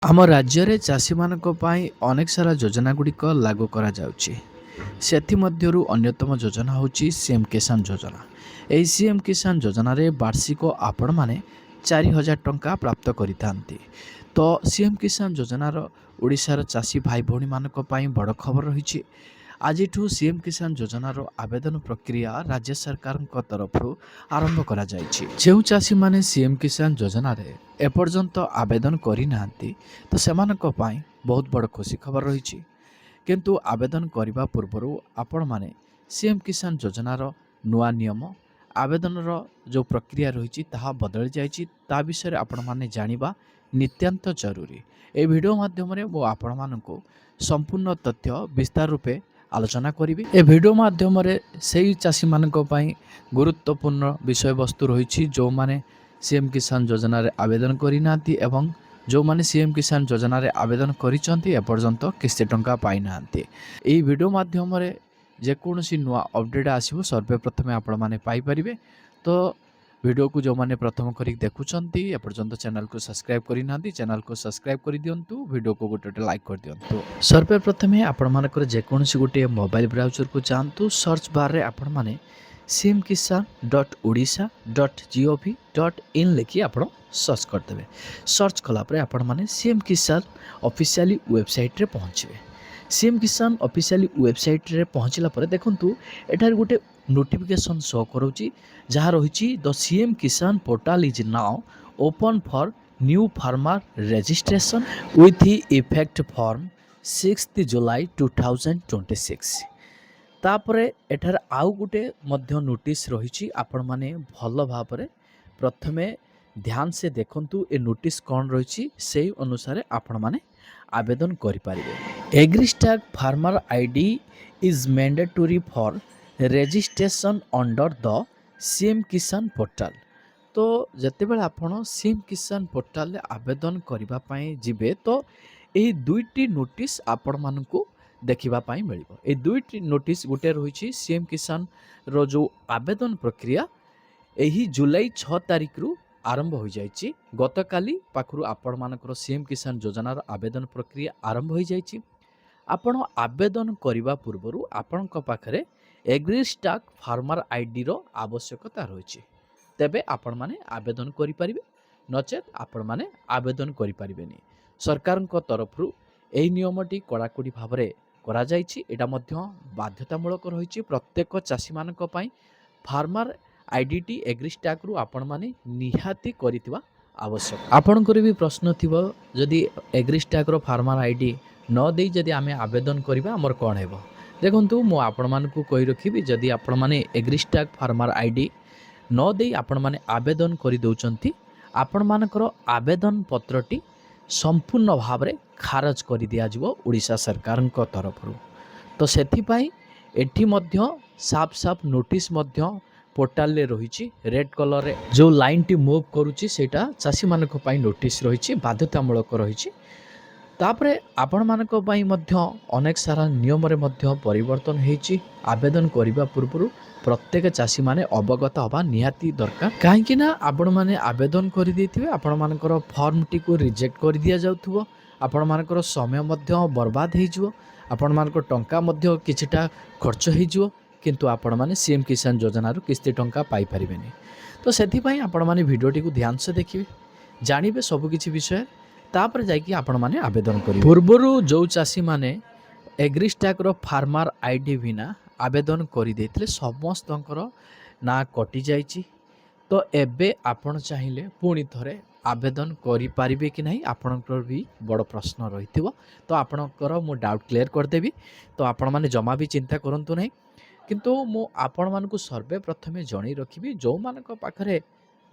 ଆମ ରାଜ୍ୟରେ ଚାଷୀମାନଙ୍କ ପାଇଁ ଅନେକ ସାରା ଯୋଜନା ଗୁଡ଼ିକ ଲାଗୁ କରାଯାଉଛି। ସେଥିମଧ୍ୟରୁ ଅନ୍ୟତମ ଯୋଜନା ହେଉଛି ସିଏମ୍ କିଷାନ ଯୋଜନା। ଏହି ସିଏମ୍ କିଷାନ ଯୋଜନାରେ ବାର୍ଷିକ ଆପଣମାନେ 4,000 ଟଙ୍କା ପ୍ରାପ୍ତ କରିଥାନ୍ତି। ତ ସିଏମ୍ କିଷାନ ଯୋଜନାର ଓଡ଼ିଶାର ଚାଷୀ ଭାଇ ଭଉଣୀମାନଙ୍କ ପାଇଁ ବଡ଼ ଖବର ରହିଛି। ଆଜିଠୁ ସିଏମ୍ କିଷାନ ଯୋଜନାର ଆବେଦନ ପ୍ରକ୍ରିୟା ରାଜ୍ୟ ସରକାରଙ୍କ ତରଫରୁ ଆରମ୍ଭ କରାଯାଇଛି। ଯେଉଁ ଚାଷୀମାନେ ସିଏମ୍ କିଷାନ ଯୋଜନାରେ ଏପର୍ଯ୍ୟନ୍ତ ଆବେଦନ କରିନାହାନ୍ତି ତ ସେମାନଙ୍କ ପାଇଁ ବହୁତ ବଡ଼ ଖୁସି ଖବର ରହିଛି। କିନ୍ତୁ ଆବେଦନ କରିବା ପୂର୍ବରୁ ଆପଣମାନେ ସିଏମ୍ କିଷାନ ଯୋଜନାର ନୂଆ ନିୟମ ଆବେଦନର ଯେଉଁ ପ୍ରକ୍ରିୟା ରହିଛି ତାହା ବଦଳି ଯାଇଛି, ତା ବିଷୟରେ ଆପଣମାନେ ଜାଣିବା ନିତ୍ୟାନ୍ତ ଜରୁରୀ। ଏହି ଭିଡ଼ିଓ ମାଧ୍ୟମରେ ମୁଁ ଆପଣମାନଙ୍କୁ ସମ୍ପୂର୍ଣ୍ଣ ତଥ୍ୟ ବିସ୍ତାର ରୂପେ ଆଲୋଚନା କରିବି। ଏ ଭିଡ଼ିଓ ମାଧ୍ୟମରେ ସେହି ଚାଷୀମାନଙ୍କ ପାଇଁ ଗୁରୁତ୍ୱପୂର୍ଣ୍ଣ ବିଷୟବସ୍ତୁ ରହିଛି ଯେଉଁମାନେ ସିଏମ୍ କିଷାନ ଯୋଜନାରେ ଆବେଦନ କରିନାହାନ୍ତି ଏବଂ ଯେଉଁମାନେ ସିଏମ୍ କିଷାନ ଯୋଜନାରେ ଆବେଦନ କରିଛନ୍ତି ଏପର୍ଯ୍ୟନ୍ତ କିସ୍ତି ଟଙ୍କା ପାଇନାହାନ୍ତି। ଏହି ଭିଡ଼ିଓ ମାଧ୍ୟମରେ ଯେକୌଣସି ନୂଆ ଅପଡ଼େଟ୍ ଆସିବ ସର୍ବପ୍ରଥମେ ଆପଣମାନେ ପାଇପାରିବେ। ତ ଭିଡ଼ିଓକୁ ଯେଉଁମାନେ ପ୍ରଥମ କରିକି ଦେଖୁଛନ୍ତି ଏପର୍ଯ୍ୟନ୍ତ ଚ୍ୟାନେଲକୁ ସବସ୍କ୍ରାଇବ୍ କରିନାହାନ୍ତି, ଚ୍ୟାନେଲକୁ ସବସ୍କ୍ରାଇବ୍ କରିଦିଅନ୍ତୁ, ଭିଡ଼ିଓକୁ ଗୋଟେ ଲାଇକ୍ କରିଦିଅନ୍ତୁ। ସର୍ବପ୍ରଥମେ ଆପଣମାନଙ୍କର ଯେକୌଣସି ଗୋଟିଏ ମୋବାଇଲ ବ୍ରାଉଜରକୁ ଯାଆନ୍ତୁ। ସର୍ଚ୍ଚ ବାର୍ରେ ଆପଣମାନେ cmkisan.odisha.gov.in ଲେଖି ଆପଣ ସର୍ଚ୍ଚ କରିଦେବେ। ସର୍ଚ୍ଚ କଲାପରେ ଆପଣମାନେ ସିଏମ୍ କିଷାନ ଅଫିସିଆଲି ୱେବସାଇଟ୍ରେ ପହଞ୍ଚିବେ। ସିଏମ୍ କିଷାନ ଅଫିସିଆଲି ୱେବସାଇଟ୍ରେ ପହଞ୍ଚିଲା ପରେ ଦେଖନ୍ତୁ ଏଠାରେ ଗୋଟେ ନୋଟିଫିକେସନ୍ ଶୋ କରୁଛି ଯାହା ରହିଛି the CM Kisan portal is now open for new farmer registration with effect from 6 July 2026। ତାପରେ ଏଠାରେ ଆଉ ଗୋଟେ ମଧ୍ୟ ନୋଟିସ୍ ରହିଛି। ଆପଣମାନେ ଭଲ ଭାବରେ ପ୍ରଥମେ ଧ୍ୟାନ ସେ ଦେଖନ୍ତୁ ଏ ନୋଟିସ୍ କ'ଣ ରହିଛି, ସେହି ଅନୁସାରେ ଆପଣମାନେ ଆବେଦନ କରିପାରିବେ। AgriStack farmer ID is mandatory for registration under the CM Kisan portal. ତ ଯେତେବେଳେ ଆପଣ ସିଏମ୍ କିଷାନ ପୋର୍ଟାଲରେ ଆବେଦନ କରିବା ପାଇଁ ଯିବେ ତ ଏହି ଦୁଇଟି ନୋଟିସ୍ ଆପଣମାନଙ୍କୁ ଦେଖିବା ପାଇଁ ମିଳିବ। ଏହି ଦୁଇଟି ନୋଟିସ୍ ଗୋଟେ ରହିଛି ସିଏମ୍ କିଷାନର ଯେଉଁ ଆବେଦନ ପ୍ରକ୍ରିୟା ଏହି ଜୁଲାଇ 6 ତାରିଖରୁ ଆରମ୍ଭ ହୋଇଯାଇଛି। ଗତକାଲି ପାଖରୁ ଆପଣମାନଙ୍କର ସିଏମ୍ କିଷାନ ଯୋଜନାର ଆବେଦନ ପ୍ରକ୍ରିୟା ଆରମ୍ଭ ହୋଇଯାଇଛି। ଆପଣ ଆବେଦନ କରିବା ପୂର୍ବରୁ ଆପଣଙ୍କ ପାଖରେ ଏଗ୍ରିଷ୍ଟାକ୍ ଫାର୍ମର ଆଇଡିର ଆବଶ୍ୟକତା ରହିଛି। ତେବେ ଆପଣମାନେ ଆବେଦନ କରିପାରିବେ, ନଚେତ୍ ଆପଣମାନେ ଆବେଦନ କରିପାରିବେନି। ସରକାରଙ୍କ ତରଫରୁ ଏହି ନିୟମଟି କଡ଼ାକଡ଼ି ଭାବରେ କରାଯାଇଛି। ଏଇଟା ମଧ୍ୟ ବାଧ୍ୟତାମୂଳକ ରହିଛି ପ୍ରତ୍ୟେକ ଚାଷୀମାନଙ୍କ ପାଇଁ। ଫାର୍ମର ଆଇଡିଟି ଏଗ୍ରିଷ୍ଟାକ୍ରୁ ଆପଣମାନେ ନିହାତି କରିଥିବା ଆବଶ୍ୟକ। ଆପଣଙ୍କର ବି ପ୍ରଶ୍ନ ଥିବ ଯଦି ଏଗ୍ରିଷ୍ଟାକ୍ର ଫାର୍ମର ଆଇଡି ନ ଦେଇ ଯଦି ଆମେ ଆବେଦନ କରିବା ଆମର କ'ଣ ହେବ? ଦେଖନ୍ତୁ ମୁଁ ଆପଣମାନଙ୍କୁ କହି ରଖିବି, ଯଦି ଆପଣମାନେ ଏଗ୍ରିଷ୍ଟାକ୍ ଫାର୍ମର ଆଇଡି ନ ଦେଇ ଆପଣମାନେ ଆବେଦନ କରିଦେଉଛନ୍ତି ଆପଣମାନଙ୍କର ଆବେଦନ ପତ୍ରଟି ସମ୍ପୂର୍ଣ୍ଣ ଭାବରେ ଖାରଜ କରିଦିଆଯିବ ଓଡ଼ିଶା ସରକାରଙ୍କ ତରଫରୁ। ତ ସେଥିପାଇଁ ଏଠି ମଧ୍ୟ ସାଫ ନୋଟିସ୍ ମଧ୍ୟ ପୋର୍ଟାଲରେ ରହିଛି। ରେଡ୍ କଲରରେ ଯେଉଁ ଲାଇନ୍ଟି ମୁଭ୍ କରୁଛି ସେଇଟା ଚାଷୀମାନଙ୍କ ପାଇଁ ନୋଟିସ୍ ରହିଛି, ବାଧ୍ୟତାମୂଳକ ରହିଛି। ତାପରେ ଆପଣମାନଙ୍କ ପାଇଁ ମଧ୍ୟ ଅନେକ ସାରା ନିୟମରେ ମଧ୍ୟ ପରିବର୍ତ୍ତନ ହେଇଛି। ଆବେଦନ କରିବା ପୂର୍ବରୁ ପ୍ରତ୍ୟେକ ଚାଷୀମାନେ ଅବଗତ ହେବା ନିହାତି ଦରକାର, କାହିଁକି ନା ଆପଣମାନେ ଆବେଦନ କରିଦେଇଥିବେ ଆପଣମାନଙ୍କର ଫର୍ମଟିକୁ ରିଜେକ୍ଟ କରିଦିଆଯାଉଥିବ, ଆପଣମାନଙ୍କର ସମୟ ମଧ୍ୟ ବର୍ବାଦ ହେଇଯିବ, ଆପଣମାନଙ୍କର ଟଙ୍କା ମଧ୍ୟ କିଛିଟା ଖର୍ଚ୍ଚ ହେଇଯିବ, କିନ୍ତୁ ଆପଣମାନେ ସିଏମ୍ କିଷାନ ଯୋଜନାରୁ କିସ୍ତି ଟଙ୍କା ପାଇପାରିବେନି। ତ ସେଥିପାଇଁ ଆପଣମାନେ ଭିଡ଼ିଓଟିକୁ ଧ୍ୟାନସେ ଦେଖିବେ, ଜାଣିବେ ସବୁକିଛି ବିଷୟ, ତାପରେ ଯାଇକି ଆପଣମାନେ ଆବେଦନ କରିବେ। ପୂର୍ବରୁ ଯେଉଁ ଚାଷୀମାନେ ଏଗ୍ରିଷ୍ଟାକ୍ର ଫାର୍ମର ଆଇଡି ବିନା ଆବେଦନ କରିଦେଇଥିଲେ ସମସ୍ତଙ୍କର ନାଁ କଟିଯାଇଛି। ତ ଏବେ ଆପଣ ଚାହିଁଲେ ପୁଣି ଥରେ ଆବେଦନ କରିପାରିବେ କି ନାହିଁ ଆପଣଙ୍କର ବି ବଡ଼ ପ୍ରଶ୍ନ ରହିଥିବ। ତ ଆପଣଙ୍କର ମୁଁ ଡାଉଟ୍ କ୍ଲିୟର କରିଦେବି, ତ ଆପଣମାନେ ଜମା ବି ଚିନ୍ତା କରନ୍ତୁ ନାହିଁ। କିନ୍ତୁ ମୁଁ ଆପଣମାନଙ୍କୁ ସର୍ବପ୍ରଥମେ ଜଣାଇ ରଖିବି ଯେଉଁମାନଙ୍କ ପାଖରେ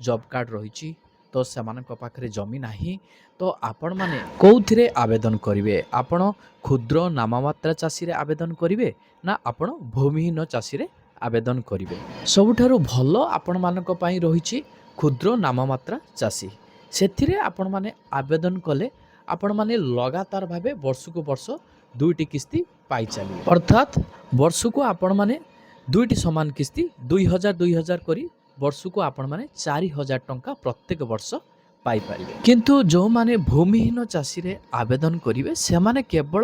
ଜବ୍ କାର୍ଡ଼ ରହିଛି ତ ସେମାନଙ୍କ ପାଖରେ ଜମି ନାହିଁ ତ ଆପଣମାନେ କେଉଁଥିରେ ଆବେଦନ କରିବେ? ଆପଣ କ୍ଷୁଦ୍ର ନାମମାତ୍ରା ଚାଷୀରେ ଆବେଦନ କରିବେ ନା ଆପଣ ଭୂମିହୀନ ଚାଷୀରେ ଆବେଦନ କରିବେ? ସବୁଠାରୁ ଭଲ ଆପଣମାନଙ୍କ ପାଇଁ ରହିଛି କ୍ଷୁଦ୍ର ନାମମାତ୍ରା ଚାଷୀ। ସେଥିରେ ଆପଣମାନେ ଆବେଦନ କଲେ ଆପଣମାନେ ଲଗାତାର ଭାବେ ବର୍ଷକୁ ବର୍ଷ ଦୁଇଟି କିସ୍ତି ପାଇଚାଲିବେ। ଅର୍ଥାତ୍ ବର୍ଷକୁ ଆପଣମାନେ ଦୁଇଟି ସମାନ କିସ୍ତି 2,000 କରି ବର୍ଷକୁ ଆପଣମାନେ 4,000 ଟଙ୍କା ପ୍ରତ୍ୟେକ ବର୍ଷ ପାଇପାରିବେ। କିନ୍ତୁ ଯେଉଁମାନେ ଭୂମିହୀନ ଚାଷୀରେ ଆବେଦନ କରିବେ ସେମାନେ କେବଳ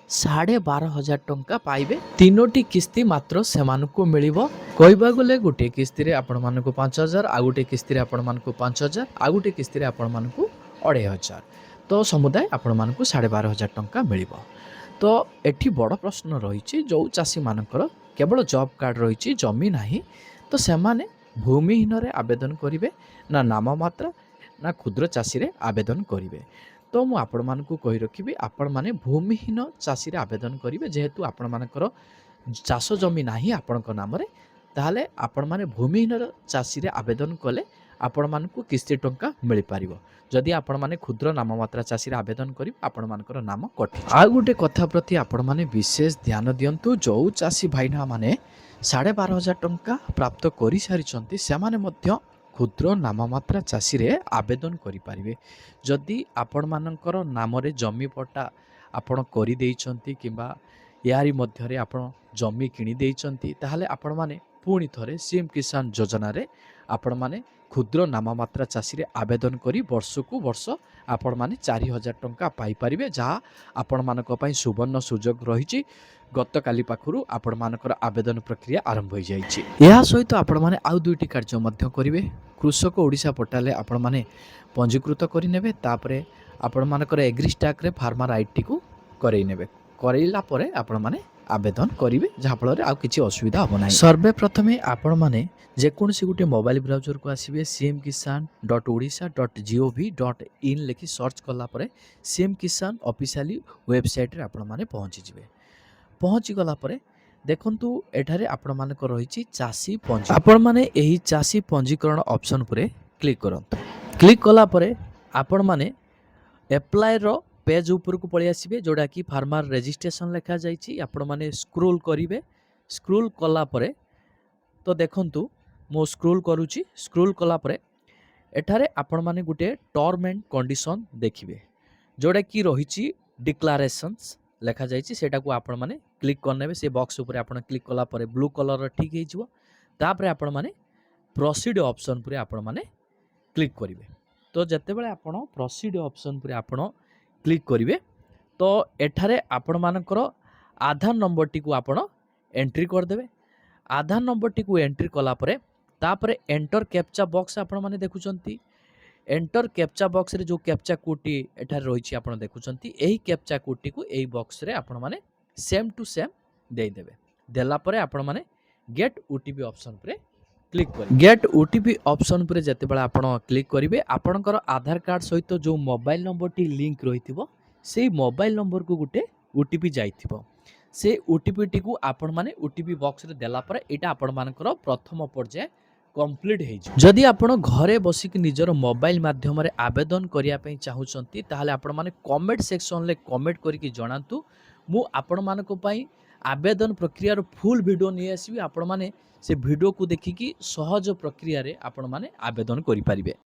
12,500 ଟଙ୍କା ପାଇବେ। 3ଟି କିସ୍ତି ମାତ୍ର ସେମାନଙ୍କୁ ମିଳିବ। କହିବାକୁ ଗଲେ ଗୋଟିଏ କିସ୍ତିରେ ଆପଣମାନଙ୍କୁ 5,000, ଆଉ ଗୋଟିଏ କିସ୍ତିରେ ଆପଣମାନଙ୍କୁ 5,000, ଆଉ ଗୋଟିଏ କିସ୍ତିରେ ଆପଣମାନଙ୍କୁ 2,500। ତ ସମୁଦାୟ ଆପଣମାନଙ୍କୁ 12,500 ଟଙ୍କା ମିଳିବ। ତ ଏଠି ବଡ଼ ପ୍ରଶ୍ନ ରହିଛି, ଯେଉଁ ଚାଷୀମାନଙ୍କର କେବଳ ଜବ୍ କାର୍ଡ଼ ରହିଛି, ଜମି ନାହିଁ, ତ ସେମାନେ ଭୂମିହୀନରେ ଆବେଦନ କରିବେ ନା ନାମମାତ୍ରା ନା କ୍ଷୁଦ୍ର ଚାଷୀରେ ଆବେଦନ କରିବେ। ତ ମୁଁ ଆପଣମାନଙ୍କୁ କହି ରଖିବି, ଆପଣମାନେ ଭୂମିହୀନ ଚାଷୀରେ ଆବେଦନ କରିବେ। ଯେହେତୁ ଆପଣମାନଙ୍କର ଚାଷ ଜମି ନାହିଁ ଆପଣଙ୍କ ନାମରେ, ତାହେଲେ ଆପଣମାନେ ଭୂମିହୀନ ଚାଷୀରେ ଆବେଦନ କଲେ ଆପଣମାନଙ୍କୁ କିସ୍ତି ଟଙ୍କା ମିଳିପାରିବ। ଯଦି ଆପଣମାନେ କ୍ଷୁଦ୍ର ନାମମାତ୍ରା ଚାଷୀରେ ଆବେଦନ କରିବେ ଆପଣମାନଙ୍କର ନାମ କଟିଯିବ। ଆଉ ଗୋଟେ କଥା ପ୍ରତି ଆପଣମାନେ ବିଶେଷ ଧ୍ୟାନ ଦିଅନ୍ତୁ, ଯେଉଁ ଚାଷୀ ଭାଇନାମାନେ 12,500 ଟଙ୍କା ପ୍ରାପ୍ତ କରିସାରିଛନ୍ତି ସେମାନେ ମଧ୍ୟ କ୍ଷୁଦ୍ର ନାମମାତ୍ରା ଚାଷୀରେ ଆବେଦନ କରିପାରିବେ। ଯଦି ଆପଣମାନଙ୍କର ନାମରେ ଜମି ପଟ୍ଟା ଆପଣ କରିଦେଇଛନ୍ତି କିମ୍ବା ଏହାରି ମଧ୍ୟରେ ଆପଣ ଜମି କିଣି ଦେଇଛନ୍ତି, ତାହେଲେ ଆପଣମାନେ ପୁଣି ଥରେ ସିଏମ୍ କିଷାନ ଯୋଜନାରେ ଆପଣମାନେ କ୍ଷୁଦ୍ର ନାମମାତ୍ରା ଚାଷୀରେ ଆବେଦନ କରି ବର୍ଷକୁ ବର୍ଷ ଆପଣମାନେ 4,000 ଟଙ୍କା ପାଇପାରିବେ, ଯାହା ଆପଣମାନଙ୍କ ପାଇଁ ସୁବର୍ଣ୍ଣ ସୁଯୋଗ ରହିଛି। ଗତକାଲି ପାଖରୁ ଆପଣମାନଙ୍କର ଆବେଦନ ପ୍ରକ୍ରିୟା ଆରମ୍ଭ ହୋଇଯାଇଛି। ଏହା ସହିତ ଆପଣମାନେ ଆଉ 2ଟି କାର୍ଯ୍ୟ ମଧ୍ୟ କରିବେ। କୃଷକ ଓଡ଼ିଶା ପୋର୍ଟାଲରେ ଆପଣମାନେ ପଞ୍ଜୀକୃତ କରିନେବେ, ତାପରେ ଆପଣମାନଙ୍କର ଏଗ୍ରିଷ୍ଟାକରେ ଫାର୍ମର ଆଇଡିଟିକୁ କରେଇ ନେବେ। କରେଇଲା ପରେ ଆପଣମାନେ ଆବେଦନ କରିବେ, ଯାହାଫଳରେ ଆଉ କିଛି ଅସୁବିଧା ହେବ ନାହିଁ। ସର୍ବେ ପ୍ରଥମେ ଆପଣମାନେ ଯେକୌଣସି ଗୋଟିଏ ମୋବାଇଲ ବ୍ରାଉଜରକୁ ଆସିବେ, cmkisan.odisha.gov.in ଲେଖି ସର୍ଚ୍ଚ କଲା ପରେ ସିଏମ୍ କିଷାନ ଅଫିସିଆଲି ୱେବସାଇଟ୍ରେ ଆପଣମାନେ ପହଞ୍ଚିଯିବେ। ପହଞ୍ଚିଗଲା ପରେ ଦେଖନ୍ତୁ ଏଠାରେ ଆପଣମାନଙ୍କର ରହିଛି ଚାଷୀ ପଞ୍ଜୀ। ଆପଣମାନେ ଏହି ଚାଷୀ ପଞ୍ଜୀକରଣ ଅପସନ୍ ଉପରେ କ୍ଲିକ୍ କରନ୍ତୁ। କ୍ଲିକ୍ କଲା ପରେ ଆପଣମାନେ ଆପ୍ଲାଏର ପେଜ୍ ଉପରକୁ ପଳେଇ ଆସିବେ, ଯେଉଁଟାକି ଫାର୍ମର ରେଜିଷ୍ଟ୍ରେସନ୍ ଲେଖାଯାଇଛି। ଆପଣମାନେ ସ୍କ୍ରୋଲ୍ କରିବେ। ସ୍କ୍ରୋଲ୍ କଲା ପରେ ତ ଦେଖନ୍ତୁ ମୁଁ ସ୍କ୍ରୋଲ୍ କରୁଛି। ସ୍କ୍ରୋଲ୍ କଲା ପରେ ଏଠାରେ ଆପଣମାନେ ଗୋଟିଏ ଟର୍ମ ଆଣ୍ଡ କଣ୍ଡିସନ୍ ଦେଖିବେ, ଯେଉଁଟାକି ରହିଛି ଡିକ୍ଲାରେସନ୍ସ ଲେଖାଯାଇଛି। ସେଇଟାକୁ ଆପଣମାନେ କ୍ଲିକ୍ କରିନେବେ। ସେ ବକ୍ସ ଉପରେ ଆପଣ କ୍ଲିକ୍ କଲା ପରେ ବ୍ଲୁ କଲର୍ର ଠିକ୍ ହେଇଯିବ। ତାପରେ ଆପଣମାନେ ପ୍ରୋସିଡ୍ ଅପସନ୍ ଉପରେ ଆପଣମାନେ କ୍ଲିକ୍ କରିବେ। ତ ଯେତେବେଳେ ଆପଣ ପ୍ରୋସିଡ୍ ଅପସନ୍ ଉପରେ ଆପଣ କ୍ଲିକ୍ କରିବେ, ତ ଏଠାରେ ଆପଣମାନଙ୍କର ଆଧାର ନମ୍ବରଟିକୁ ଆପଣ ଏଣ୍ଟ୍ରି କରିଦେବେ। ଆଧାର ନମ୍ବରଟିକୁ ଏଣ୍ଟ୍ରି କଲା ପରେ ତାପରେ ଏଣ୍ଟର କ୍ୟାପଚା ବକ୍ସ ଆପଣମାନେ ଦେଖୁଛନ୍ତି। ଏଣ୍ଟର କ୍ୟାପଚା ବକ୍ସରେ ଯେଉଁ କ୍ୟାପଚା କୋଡ଼ଟି ଏଠାରେ ରହିଛି ଆପଣ ଦେଖୁଛନ୍ତି, ଏହି କ୍ୟାପଚା କୋଡ଼ଟିକୁ ଏହି ବକ୍ସରେ ଆପଣମାନେ ସେମ୍ ଟୁ ସେମ୍ ଦେଇଦେବେ। ଦେଲା ପରେ ଆପଣମାନେ ଗେଟ୍ ଓଟିପି ଅପସନ୍ ଉପରେ କ୍ଲିକ୍ କରିବେ। ଗେଟ୍ ଓଟିପି ଅପସନ୍ ଉପରେ ଯେତେବେଳେ ଆପଣ କ୍ଲିକ୍ କରିବେ, ଆପଣଙ୍କର ଆଧାର କାର୍ଡ଼ ସହିତ ଯେଉଁ ମୋବାଇଲ ନମ୍ବରଟି ଲିଙ୍କ୍ ରହିଥିବ, ସେଇ ମୋବାଇଲ ନମ୍ବରକୁ ଗୋଟେ ଓଟିପି ଯାଇଥିବ। ସେ ଓଟିପିଟିକୁ ଆପଣମାନେ ଓଟିପି ବକ୍ସରେ ଦେଲା ପରେ ଏଇଟା ଆପଣମାନଙ୍କର ପ୍ରଥମ ପର୍ଯ୍ୟାୟ କମ୍ପ୍ଲିଟ୍ ହେଇଯିବ। ଯଦି ଆପଣ ଘରେ ବସିକି ନିଜର ମୋବାଇଲ ମାଧ୍ୟମରେ ଆବେଦନ କରିବା ପାଇଁ ଚାହୁଁଛନ୍ତି, ତାହେଲେ ଆପଣମାନେ କମେଣ୍ଟ ସେକ୍ସନରେ କମେଣ୍ଟ କରିକି ଜଣାନ୍ତୁ। ମୁଁ ଆପଣମାନଙ୍କ ପାଇଁ ଆବେଦନ ପ୍ରକ୍ରିୟାର ଫୁଲ୍ ଭିଡ଼ିଓ ନେଇ ଆସିବି। ଆପଣମାନେ ସେ ଭିଡ଼ିଓକୁ ଦେଖିକି ସହଜ ପ୍ରକ୍ରିୟାରେ ଆପଣମାନେ ଆବେଦନ କରିପାରିବେ।